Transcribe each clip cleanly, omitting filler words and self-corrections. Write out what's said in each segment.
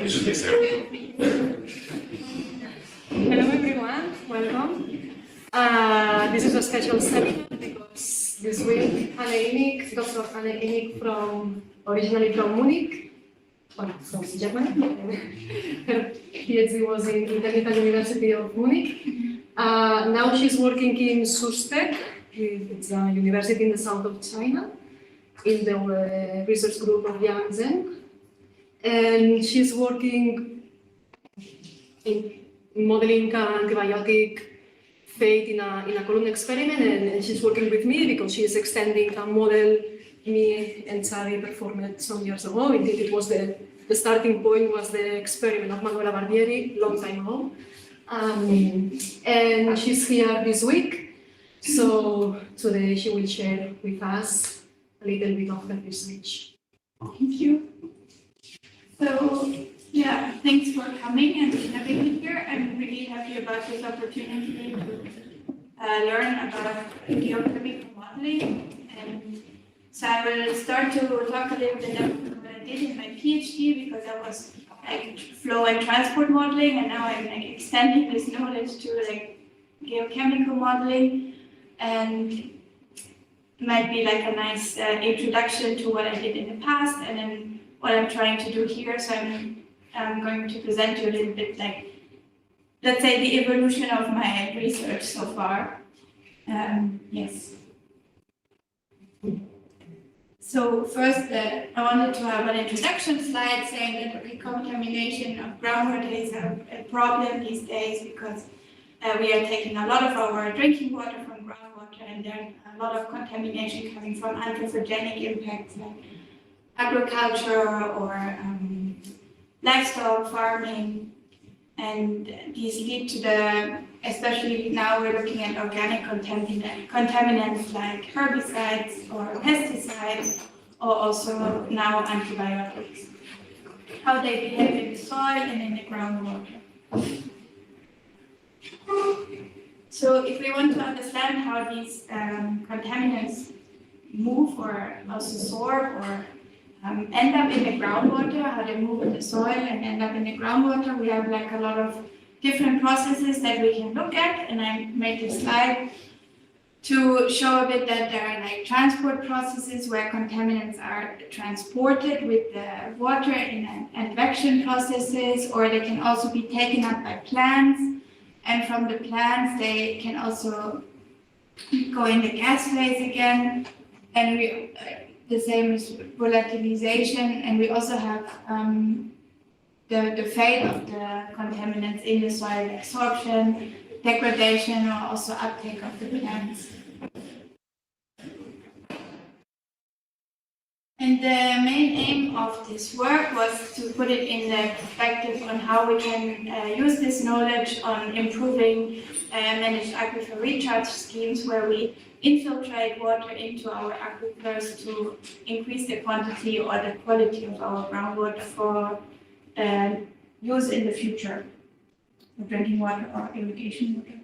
introduce yourself. Hello everyone, welcome. This is a special seminar because this week Dr. Anne Imig, originally from Munich, or from Germany, her PhD was in the Technical University of Munich. Now she's working in Surstech, it's a university in the south of China, in the research group of Yang Zheng. And she's working in modeling antibiotic fate in a column experiment, and she's working with me because she is extending a model me and Xavi performed some years ago. Indeed, it was the starting point was the experiment of Manuela Barbieri, long time ago. And she's here this week, so today she will share with us a little bit of her research. Thank you. So, yeah, thanks for coming and having me here. I'm really happy about this opportunity to learn about geochemical modeling. And so I will start to talk a little bit about what I did in my PhD, because I was like flow and transport modeling, and now I'm like extending this knowledge to like geochemical modeling, and might be like a nice introduction to what I did in the past, and then what I'm trying to do here. So I'm going to present you a little bit like, let's say, the evolution of my research so far. Yes. So first, I wanted to have an introduction slide saying that the contamination of groundwater is a problem these days, because we are taking a lot of our drinking water from groundwater, and there's a lot of contamination coming from anthropogenic impacts like agriculture or livestock farming, and these lead to especially now we're looking at organic contaminants like herbicides or pesticides, or also now antibiotics. How they behave in the soil and in the groundwater. So if we want to understand how these contaminants move or also absorb or end up in the groundwater, how they move in the soil and end up in the groundwater, we have like a lot of different processes that we can look at, and I made this slide to show a bit that there are like transport processes where contaminants are transported with the water in advection processes, or they can also be taken up by plants, and from the plants they can also go in the gas phase again, and the same is volatilization, and we also have the fate of the contaminants in the soil, absorption, degradation, or also uptake of the plants. And the main aim of this work was to put it in the perspective on how we can use this knowledge on improving managed aquifer recharge schemes, where we infiltrate water into our aquifers to increase the quantity or the quality of our groundwater for use in the future, for drinking water or irrigation water.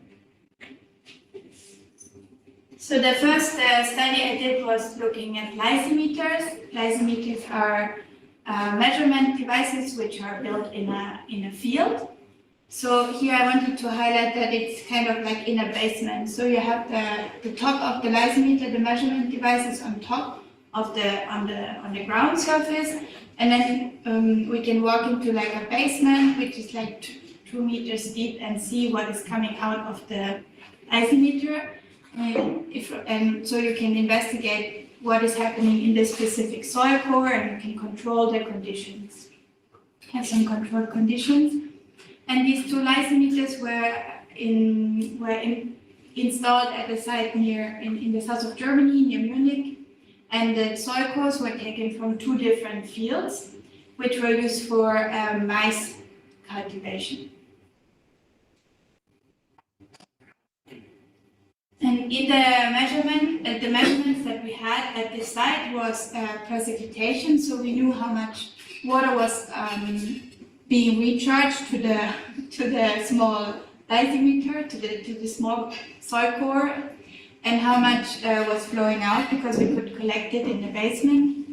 So the first study I did was looking at lysimeters. Lysimeters are measurement devices which are built in a field. So here I wanted to highlight that it's kind of like in a basement. So you have the top of the lysimeter, the measurement device is on top of on the ground surface, and then we can walk into like a basement which is like 2 meters deep and see what is coming out of the lysimeter, and so you can investigate what is happening in the specific soil core, and you can control the conditions, have some controlled conditions. And these 2 lysimeters were installed at a site in the south of Germany, near Munich, and the soil cores were taken from 2 different fields, which were used for maize cultivation. And in the measurements that we had at this site was precipitation, so we knew how much water was being recharged to the small lysimeter, to the small soil core, and how much was flowing out, because we could collect it in the basement.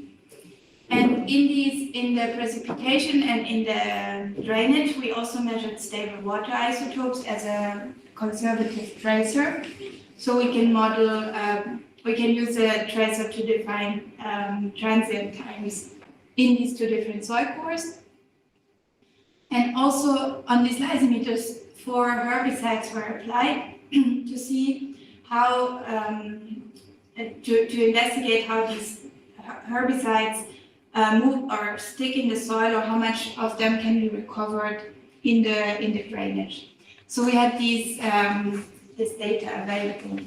And in the precipitation and in the drainage, we also measured stable water isotopes as a conservative tracer. So we can model, we can use a tracer to define transient times in these two different soil cores. And also on these lysimeters, 4 herbicides were applied to see how, to investigate how these herbicides move or stick in the soil, or how much of them can be recovered in the drainage. So we had these this data available.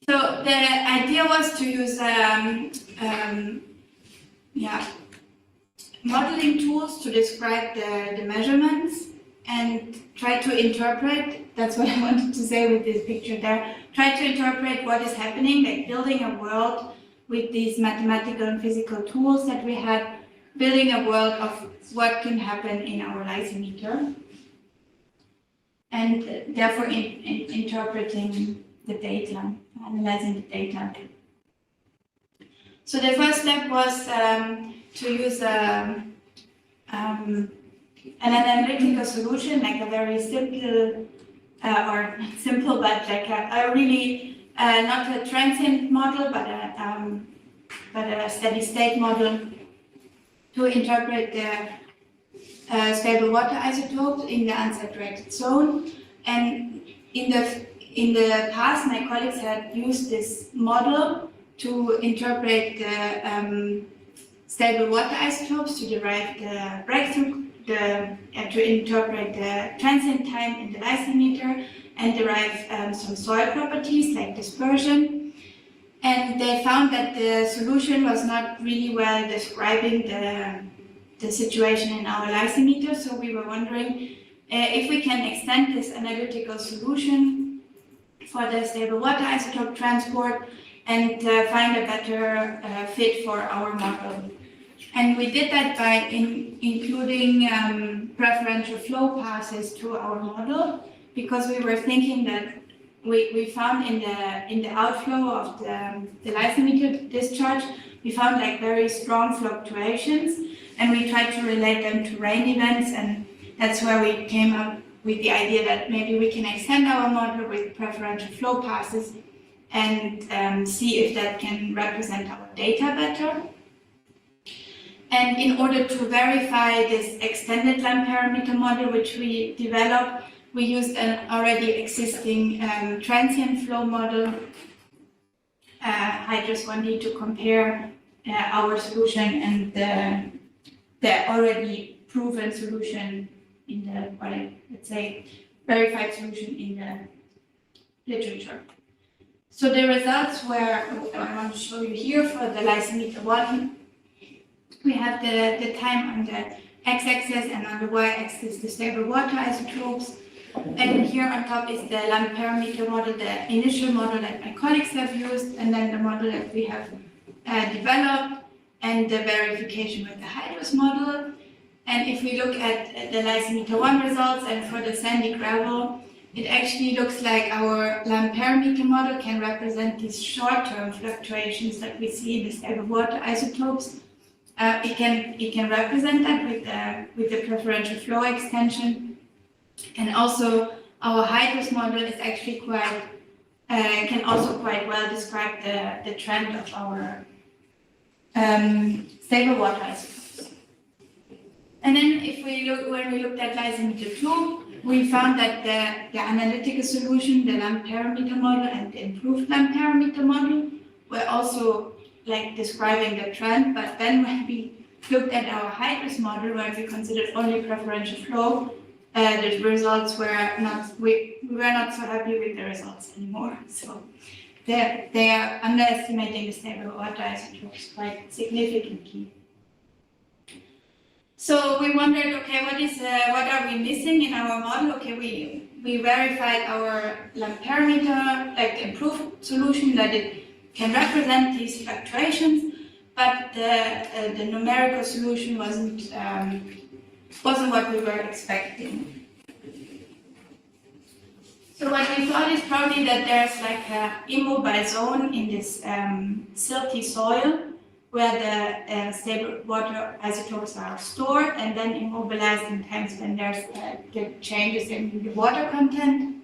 So the idea was to use modeling tools to describe the measurements and try to interpret. That's what I wanted to say with this picture there. Try to interpret what is happening, like building a world with these mathematical and physical tools that we had, building a world of what can happen in our lysimeter, and therefore interpreting the data, analyzing the data. So the first step was to use an analytical solution, like a very simple, or not simple, but like a really not a transient model, but a steady state model to interpret the stable water isotopes in the unsaturated zone. And in the past, my colleagues had used this model to interpret the stable water isotopes, to derive the breakthrough, to interpret the transient time in the lysimeter, and derive some soil properties like dispersion. And they found that the solution was not really well describing the situation in our lysimeter, so we were wondering if we can extend this analytical solution for the stable water isotope transport and find a better fit for our model. And we did that by including preferential flow passes to our model, because we were thinking that we found in the outflow of the lysimeter discharge, we found like very strong fluctuations, and we tried to relate them to rain events, and that's where we came up with the idea that maybe we can extend our model with preferential flow passes and see if that can represent our data better. And in order to verify this extended land parameter model, which we developed, we used an already existing transient flow model, Hydrus 1D, to compare our solution and the already proven solution in the, or let's say, verified solution in the literature. So the results were, I want to show you here for the lysimeter 1. We have the time on the x-axis, and on the y-axis the stable water isotopes. And here on top is the land parameter model, the initial model that my colleagues have used, and then the model that we have developed, and the verification with the Hydrus model. And if we look at the lysimeter 1 results, and for the sandy gravel, it actually looks like our land parameter model can represent these short-term fluctuations that we see in the stable water isotopes. It can represent that with the preferential flow extension. And also our Hydrus model is actually quite, can also quite well describe the trend of our stable water isotopes. And then if we look, when we looked at lysimeter 2, we found that the analytical solution, the land parameter model and the improved land parameter model were also like describing the trend. But then when we looked at our Hydrus model, where we considered only preferential flow, the results were not, we were not so happy with the results anymore. So they are underestimating the stable water isotopes quite significantly. So we wondered, okay, what are we missing in our model? Okay, we verified our land parameter, like the improved solution, that it can represent these fluctuations, but the numerical solution wasn't what we were expecting. So what we thought is probably that there's like an immobile zone in this silty soil where the stable water isotopes are stored and then immobilized in times when there's the changes in the water content.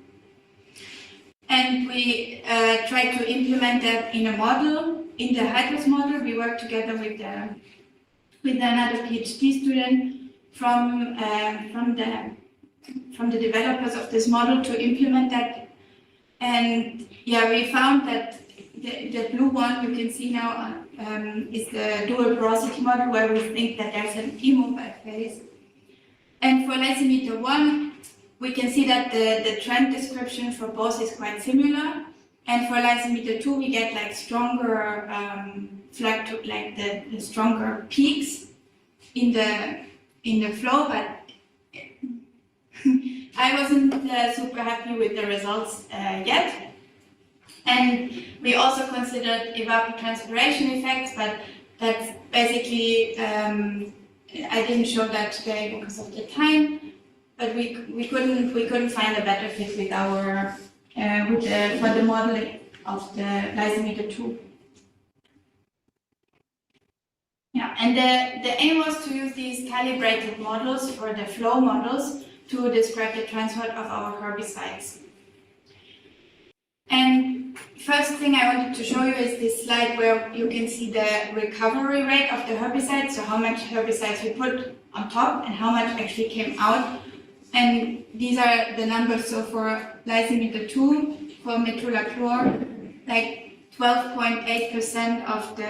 And we tried to implement that in a model. In the Hydros model, we worked together with another PhD student from the developers of this model to implement that. And yeah, we found that the blue one you can see now is the dual porosity model, where we think that there's an immobile phase. And for lysimeter 1, we can see that the trend description for both is quite similar. And for lysimeter 2, we get like stronger the stronger peaks in the flow, but I wasn't super happy with the results yet. And we also considered evapotranspiration effects, but that's basically I didn't show that today because of the time. But we couldn't find a better fit with our for the modeling of the lysimeter 2. Yeah, and the aim was to use these calibrated models for the flow models to describe the transport of our herbicides. And first thing I wanted to show you is this slide where you can see the recovery rate of the herbicide, so how much herbicides we put on top and how much actually came out. And these are the numbers. So for lysimeter 2, for metolachlor, like 12.8% of the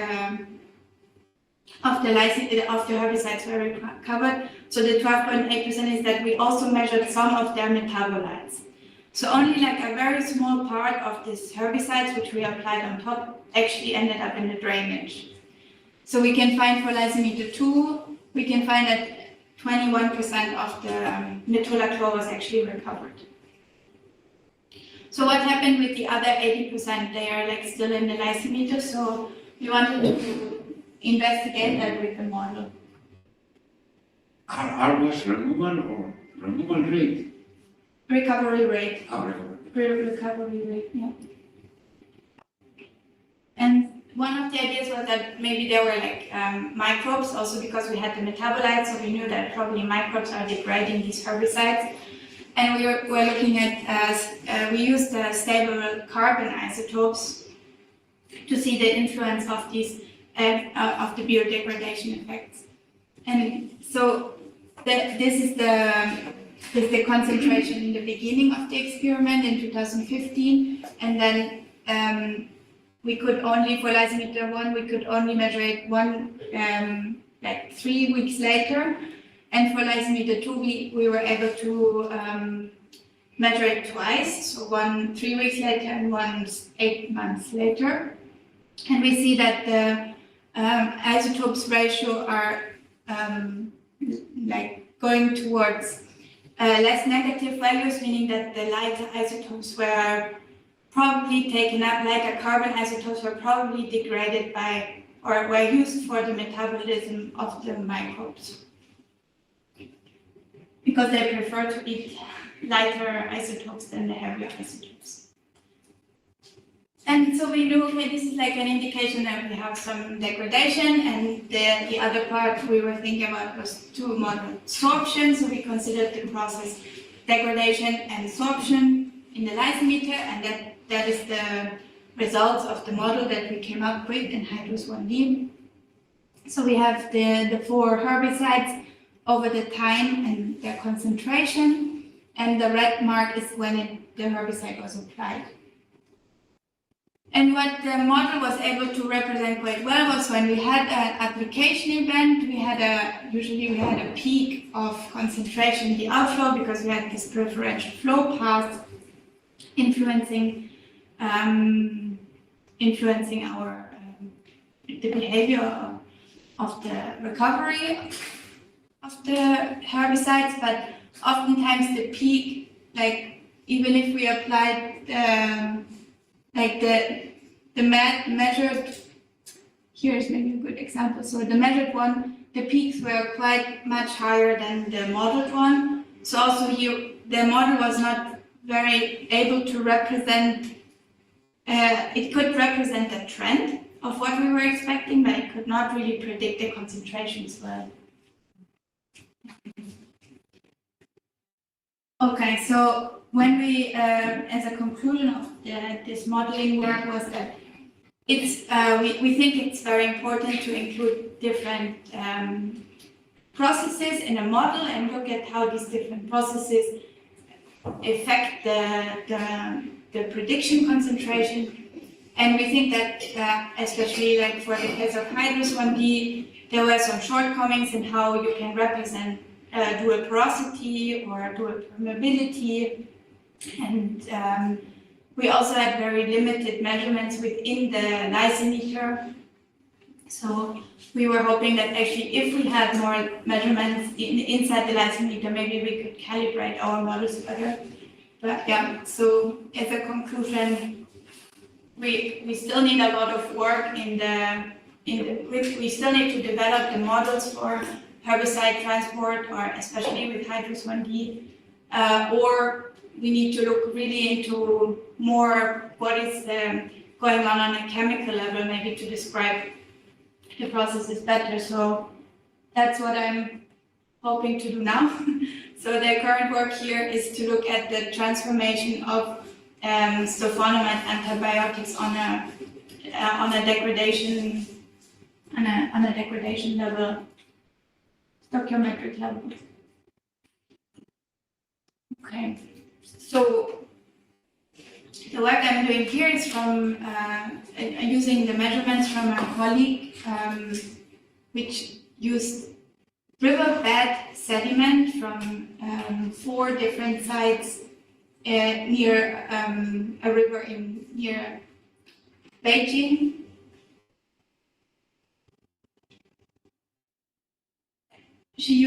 herbicides were recovered. So the 12.8% is that we also measured some of their metabolites. So only like a very small part of these herbicides, which we applied on top, actually ended up in the drainage. So we can find for lysimeter 2, we can find that 21% of the metolachlor was actually recovered. So what happened with the other 80%? They are like still in the lysimeter, so we wanted to investigate that with the model. R was removal or removal rate? Recovery rate. Recovery rate, yeah. And one of the ideas was that maybe there were like microbes, also because we had the metabolites, so we knew that probably microbes are degrading these herbicides. And we were looking at, we used the stable carbon isotopes to see the influence of these, of the biodegradation effects. And so this is the concentration in the beginning of the experiment in 2015, and then we could only, for lysimeter 1, we could only measure it like 3 weeks later. And for lysimeter 2, we were able to measure it twice, so one 3 weeks later and one 8 months later. And we see that the isotopes ratio are like going towards less negative values, meaning that the lighter isotopes were probably taken up, lighter carbon isotopes were probably degraded by, or were used for the metabolism of the microbes, because they prefer to eat lighter isotopes than the heavier isotopes. And so we knew, okay, this is like an indication that we have some degradation, and the other part we were thinking about was to model sorption. So we considered the process degradation and sorption in the lysimeter, and that is the results of the model that we came up with in Hydros 1D. So we have the 4 herbicides over the time and their concentration, and the red mark is when the herbicide was applied. And what the model was able to represent quite well was when we had an application event, usually we had a peak of concentration in the outflow because we had this preferential flow path influencing our the behavior of the recovery of the herbicides, but oftentimes the peak, like even if we applied the measured, here's maybe a good example. So the measured one, the peaks were quite much higher than the modeled one. So also here, the model was not very able to represent, it could represent a trend of what we were expecting, but it could not really predict the concentrations well. Okay, so when we, as a conclusion of this modeling work was that it's, we think it's very important to include different processes in a model and look at how these different processes affect the prediction concentration. And we think that, especially like for the case of Hydrus 1D, there were some shortcomings in how you can represent dual porosity or dual permeability. And we also had very limited measurements within the lysimeter. So we were hoping that actually if we had more measurements inside the lysimeter, maybe we could calibrate our models better. But yeah, so as a conclusion, we still need a lot of work we still need to develop the models for herbicide transport, or especially with Hydrus 1D, or we need to look really into more what is going on a chemical level, maybe to describe the processes better. So that's what I'm hoping to do now. So the current work here is to look at the transformation of sulfonamide antibiotics on a degradation level, stoichiometric level. Okay, so the work I'm doing here is from using the measurements from a colleague, which used riverbed sediment from 4 different sites near a river near Beijing. She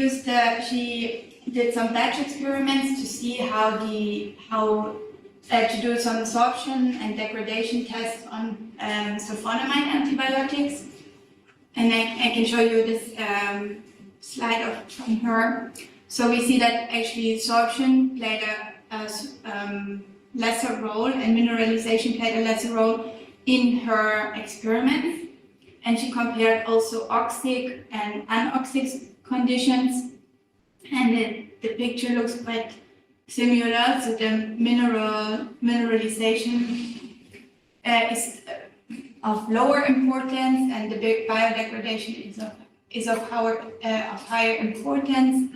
did some batch experiments to see to do some absorption and degradation tests on sulfonamide antibiotics. And I can show you this slide from her. So we see that actually absorption played a lesser role and mineralization played a lesser role in her experiments. And she compared also oxic and anoxic conditions. And the picture looks quite similar. So the mineralization is of lower importance, and the biodegradation is of higher importance.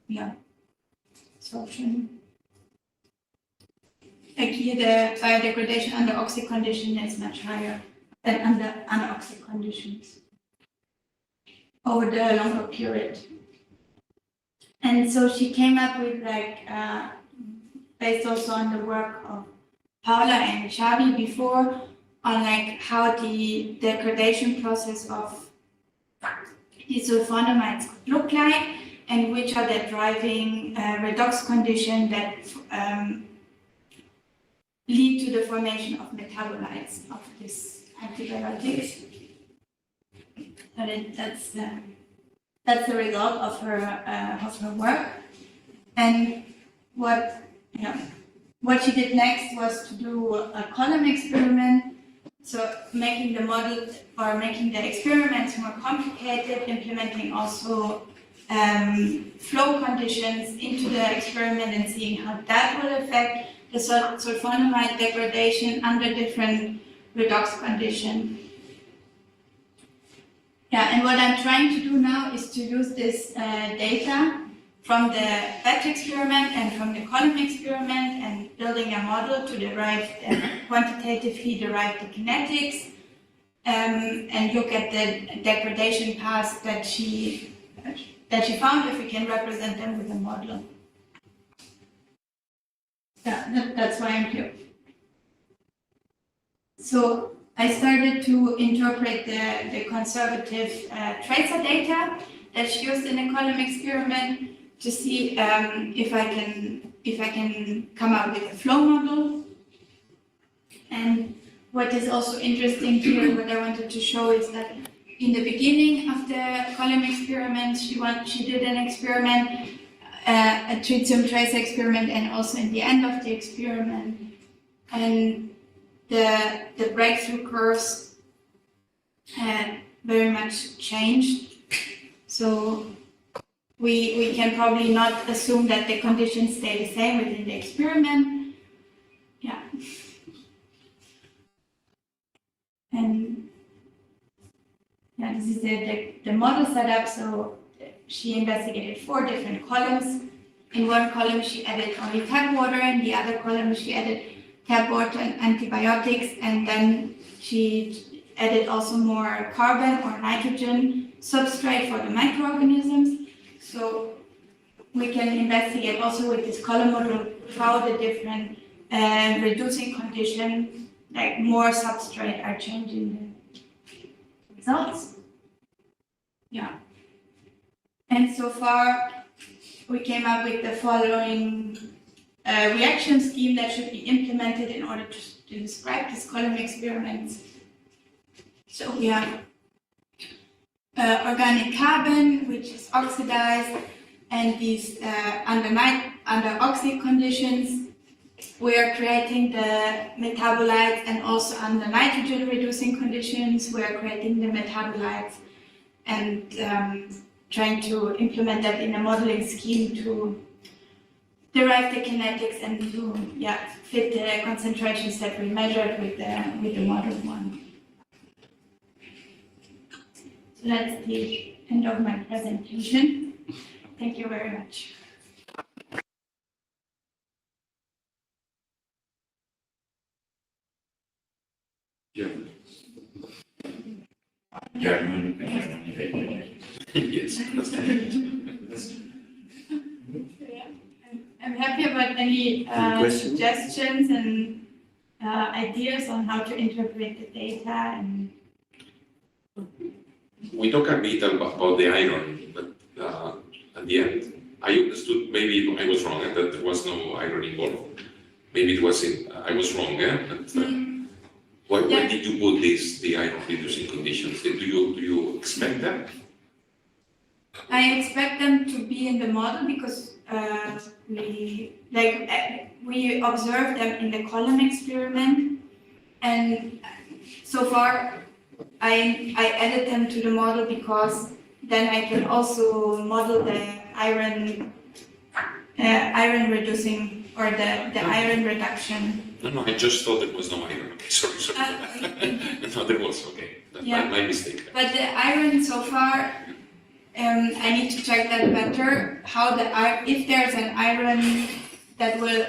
Yeah, absorption. Like here, the biodegradation under oxic condition is much higher than under anoxic conditions over the longer period. And so she came up with, like, based also on the work of Paula and Xavi before, on like how the degradation process of the sulfonamides could look like, and which are the driving redox conditions that lead to the formation of metabolites of these antibiotics. So that's the result of her work. And what she did next was to do a column experiment. So making the model or making the experiments more complicated, implementing also flow conditions into the experiment and seeing how that will affect the sulfonamide degradation under different redox conditions. Yeah, and what I'm trying to do now is to use this data from the batch experiment and from the column experiment and building a model to derive quantitatively derive the kinetics and look at the degradation paths that she found, if we can represent them with a model. Yeah, that's why I'm here. So I started to interpret the conservative tracer data that's used in the column experiment to see if I can come up with a flow model. And what is also interesting here, what I wanted to show, is that in the beginning of the column experiment, she did an experiment a tritium trace experiment and also in the end of the experiment. And the breakthrough curves had very much changed. So we can probably not assume that the conditions stay the same within the experiment. Yeah. And yeah, this is the model setup. So she investigated 4 different columns. In one column, she added only tap water. In the other column, she added tap water and antibiotics. And then she added also more carbon or nitrogen substrate for the microorganisms. So we can investigate also with this column model how the different reducing conditions, like more substrate, are changing the results. Yeah. And so far, we came up with the following reaction scheme that should be implemented in order to describe these column experiments. So we have organic carbon, which is oxidized, and these under oxy conditions, we are creating the metabolites, and also under nitrogen reducing conditions, we are creating the metabolites and trying to implement that in a modeling scheme to derive the kinetics and to fit the concentrations that we measured with the model one. So that's the end of my presentation. Thank you very much. Yes. I'm happy about any suggestions and ideas on how to interpret the data. And we talk a bit about the iron, but at the end, I understood, maybe I was wrong, and that there was no iron involved. Maybe it was I was wrong, but why did you put the iron reducing conditions? Do you expect that? I expect them to be in the model because we observed them in the column experiment, and so far I added them to the model because then I can also model the iron reducing or the iron reduction. No, I just thought there was no iron. Okay, sorry. No, there was, okay. My mistake. But the iron so far, I need to check that better. If there's an iron that will,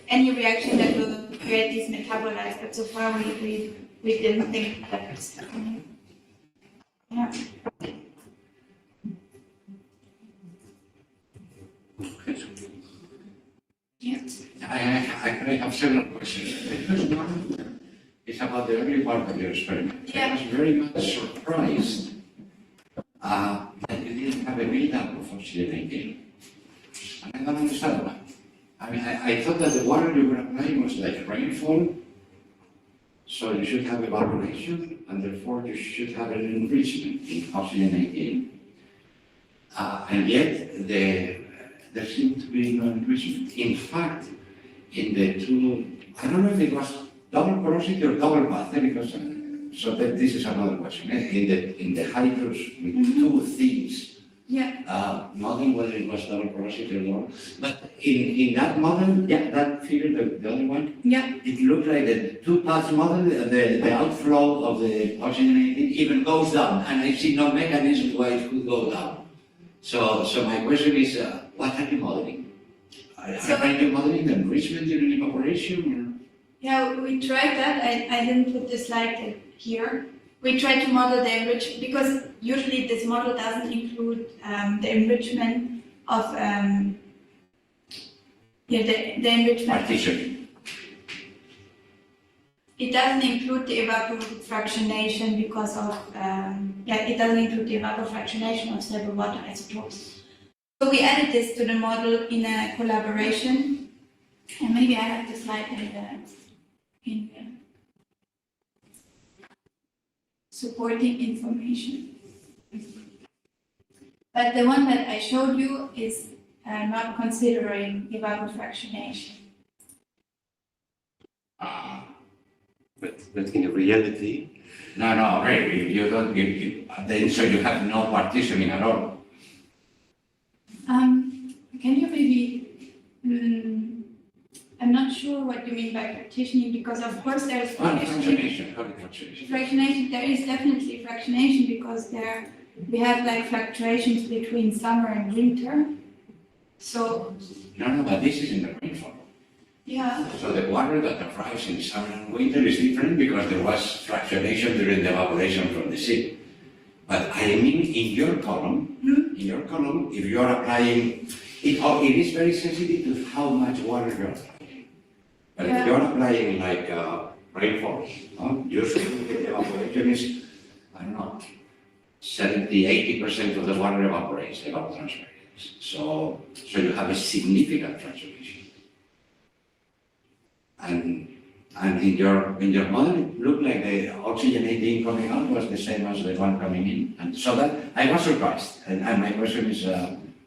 any reaction that will create these metabolites, but so far we didn't think that was happening. Yeah. Yes. I have several questions. The first one is about the early part of your experiment. I was very much surprised that you didn't have a build-up of oxygen-18. And I don't understand why. I mean, I thought that the water you were applying was like rainfall, so you should have evaporation, and therefore you should have an enrichment in oxygen-18. And yet, there seemed to be no enrichment. In fact, in the two, I don't know if it was double porosity or double bath, because so that this is another question. In the hydros with two things model, whether it was double porosity or double, but in that model, that figure, the other one, it looked like the two paths model, the outflow of the oxygen even goes down, and I see no mechanism why it could go down. So my question is, what are you modeling? Are you modeling the enrichment during evaporation? Or? Yeah, we tried that. I didn't put the slide here. We tried to model the enrichment because usually this model doesn't include the enrichment of the enrichment. Partition. It doesn't include the evapofractionation because of it doesn't include the evapofractionation of stable water isotopes. So we added this to the model in a collaboration, and maybe I have the slide in the supporting information. But the one that I showed you is not considering evapofractionation. But in reality, No, really, you don't give, then so you have no partitioning at all. Can you maybe, I'm not sure what you mean by partitioning, because of course there's Fractionation, how is fractionation? fractionation, there is definitely fractionation because there we have like fluctuations between summer and winter. So No, but this is in the rainfall. yeah, So the water that arrives in summer and winter is different because there was fractionation during the evaporation from the sea. But I mean, in your column, if you are applying, it is very sensitive to how much water you're applying. But if you're applying like rainfall, usually the evaporation is, I don't know, 70–80% of the water evaporates, evapotranspirates. So you have a significant fractionation. And in your model, it looked like the oxygenating coming out was the same as the one coming in. And so that, I was surprised. And my question is...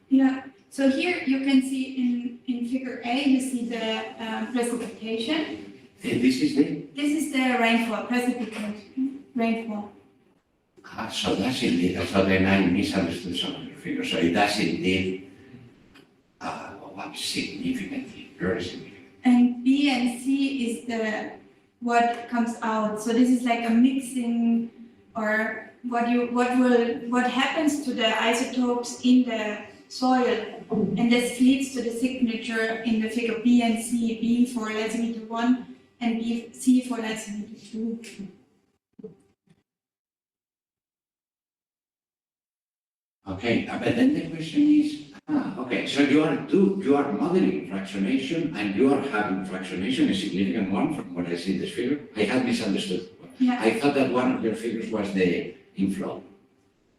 yeah. So here you can see in figure A, you see the precipitation. This is the rainfall, precipitation, rainfall. So that's indeed, so then I misunderstood some of your figures. So it does indeed, significantly, very significant. And B and C is what comes out. So this is like a mixing, or what happens to the isotopes in the soil, and this leads to the signature in the figure B and C. B for Lazimeter 1 and C for Lazimeter 2. Okay, but then the question is, okay, so you are modeling fractionation and you are having fractionation, a significant one from what I see in this figure. I had misunderstood. Yeah. I thought that one of your figures was the inflow.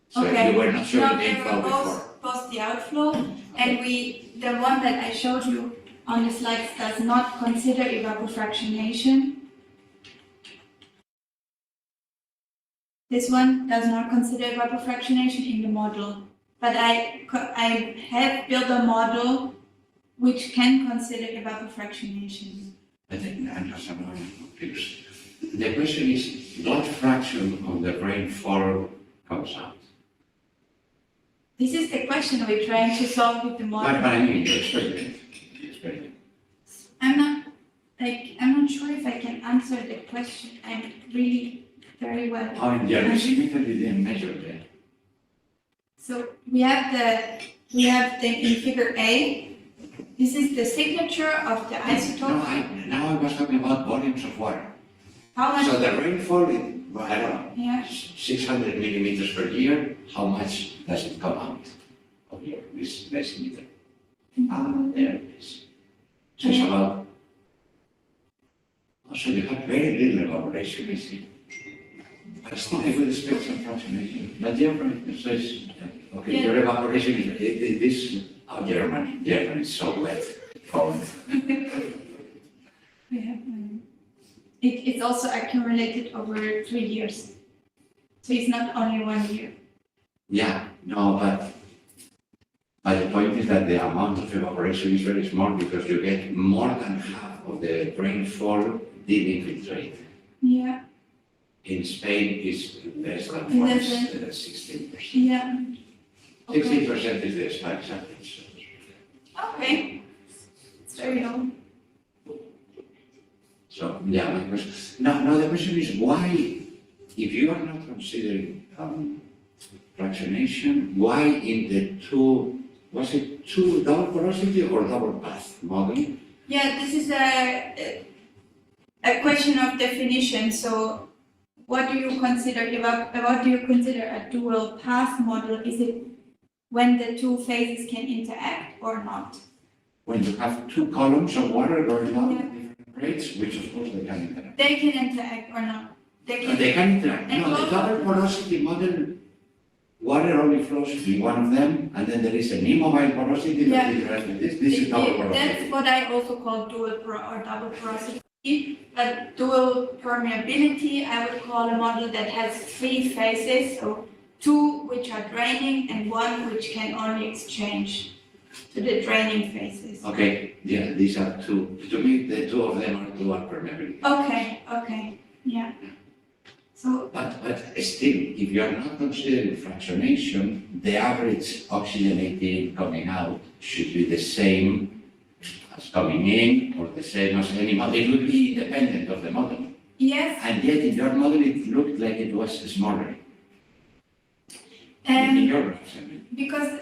So Okay. you were not showing the they inflow were before. both the outflow, and the one that I showed you on the slides does not consider evapofractionation. This one does not consider evapofractionation in the model, but I have built a model which can consider evapofractionation. But then I'm just confused. The question is, what fraction of the rainfall comes out? This is the question we're trying to solve with the model. But I mean, the experiment. I'm not sure if I can answer the question. I'm really very well. Oh, yeah, significantly didn't measure that. So we have in figure A. This is the signature of the isotope. Now I was talking about volumes of water. How much? So the rainfall, I don't know, Yeah. 600 millimeters per year, how much does it come out of here, this decimeter? There it is. So it's about, so you have very little evaporation, you see. But still I would expect some fractionation. But Germany says, okay, Yeah. your evaporation is this, Germany is so wet, cold. We have, it's also accumulated over 3 years. So it's not only 1 year. Yeah, no, but the point is that the amount of evaporation is very small because you get more than half of the rainfall did infiltrate. Yeah. In Spain, it's less than 16%. Yeah. 16% is the Spanish average. Okay. It's very low. So, yeah, my question. Now the question is why, if you are not considering fractionation, why in the was it two double porosity or double path model? Yeah, this is a question of definition. So what do you consider a dual path model? Is it when the two phases can interact or not? When you have two columns of water going down at different rates, which of course they can interact. They can interact or not? They can interact. And No, the double porosity model, water only flows in one of them, and then there is an immobile porosity that interacts with this. This is double porosity. That's what I also call dual or double porosity. But dual permeability, I would call a model that has 3 phases, so 2 which are draining and 1 which can only exchange. to the draining phases. Okay, yeah, these are two. To me, the two of them are dual permeability. Okay, yeah. So, But still, if you are not considering fractionation, the average oxygenated coming out should be the same as coming in, or the same as any model. It would be independent of the model. yes, And yet, in your model, it looked like it was smaller. In and your graphs, I mean. because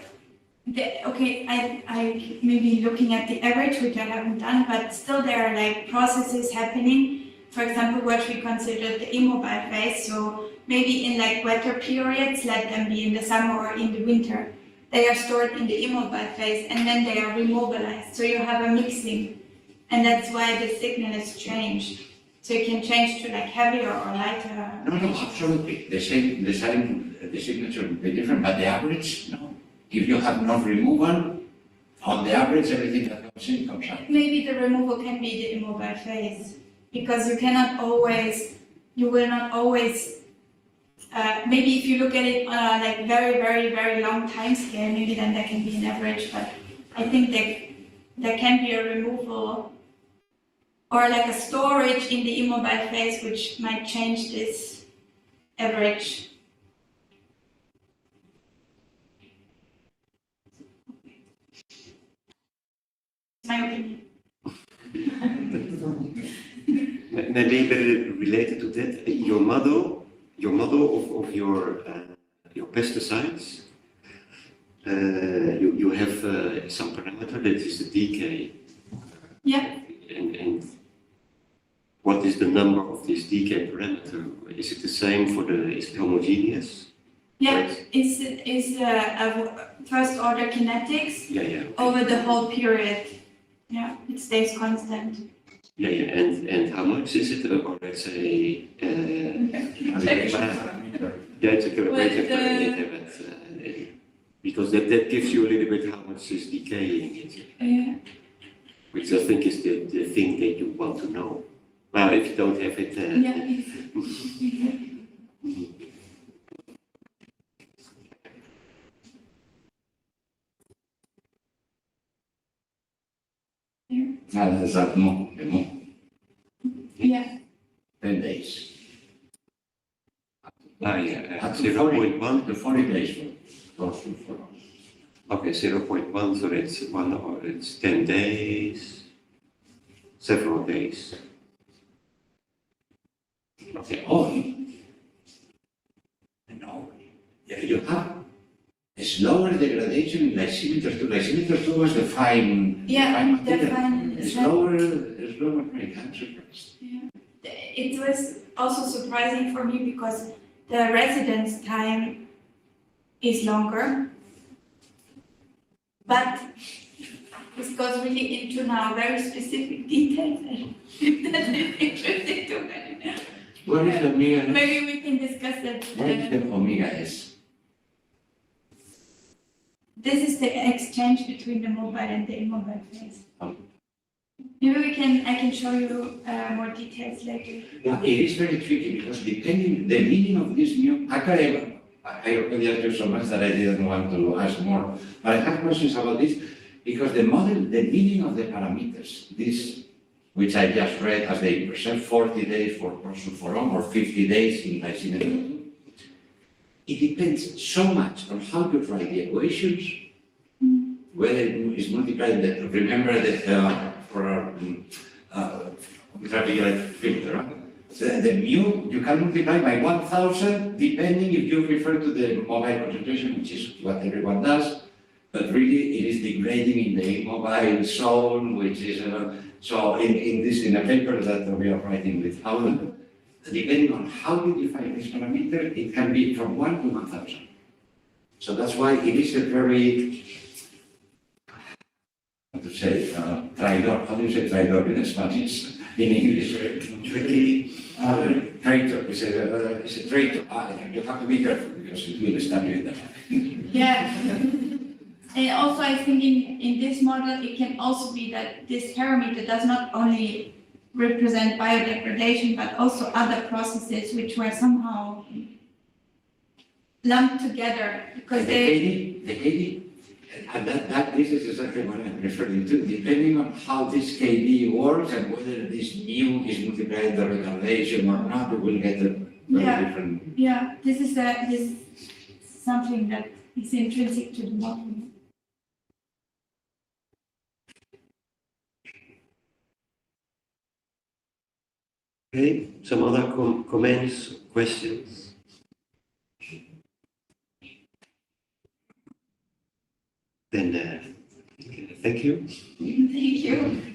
I may be looking at the average, which I haven't done, but still there are like processes happening. For example, what we consider the immobile phase. So maybe in like wetter periods, let them be in the summer or in the winter, they are stored in the immobile phase and then they are remobilized. So you have a mixing, and that's why the signal is changed. So you can change to like heavier or lighter. No, absolutely. The signature will be different, but the average, no. If you have no removal, on the average, everything that comes in comes out. Maybe the removal can be the immobile phase, because you will not always, maybe if you look at it on a like very, very, very long time scale, maybe then there can be an average, but I think there can be a removal or like a storage in the immobile phase, which might change this average. My opinion. Maybe related to that, your model of your pesticides, you have some parameter that is the decay. Yeah. And what is the number of this decay parameter? Is it the same for is it homogeneous? Yeah, Right. is first order kinetics Yeah. over the whole period. Yeah, it stays constant. Yeah, and how much is it? Or let's say, yeah, it's a calculated parameter, but because that gives you a little bit how much is decaying it, Yeah. which I think is the thing that you want to know. Well, if you don't have it, That's at the moment, 10 days. yeah, Up to 0.1. To 40 days for Okay, 0.1, so it's 10 days, several days. Okay, no, yeah, you have a slower degradation in lysimeter 2. Lysimeter 2 was the fine material. Slower, right, I'm surprised. Yeah. It was also surprising for me because the residence time is longer. But this goes really into now very specific details that is interesting to me. What is the omega? Maybe we can discuss that. What is the omega S? This is the exchange between the mobile and the immobile phase. Oh. Maybe I can show you more details later. Yeah, it is very tricky because depending the meaning of this new, I already asked you so much that I didn't want to ask more, but I have questions about this because the meaning of the parameters, this, which I just read as they present 40 days for sulfuron or 50 days in lysimeter, it depends so much on how you write the equations, whether it is multiplied. Remember that for ultraviolet filter, the mu you can multiply by 1,000 depending if you refer to the mobile concentration, which is what everyone does, but really it is degrading in the immobile zone, which is so in a paper that we are writing with Howland, depending on how you define this parameter, it can be from 1 to 1,000. So that's why it is a very, how to say, traidor. How do you say traidor in Spanish? In English, really, traitor. It's a traitor. You have to be careful because it will stab you in the back. Yeah. And also I think in this model, it can also be that this parameter does not only represent biodegradation, but also other processes which were somehow lumped together because The KD, And this is exactly what I'm referring to. Depending on how this KD works and whether this mu is multiplied by retardation or not, we will get a very different. Yeah, this is something that is intrinsic to the model. Okay, some other comments, questions? Then, thank you. Thank you.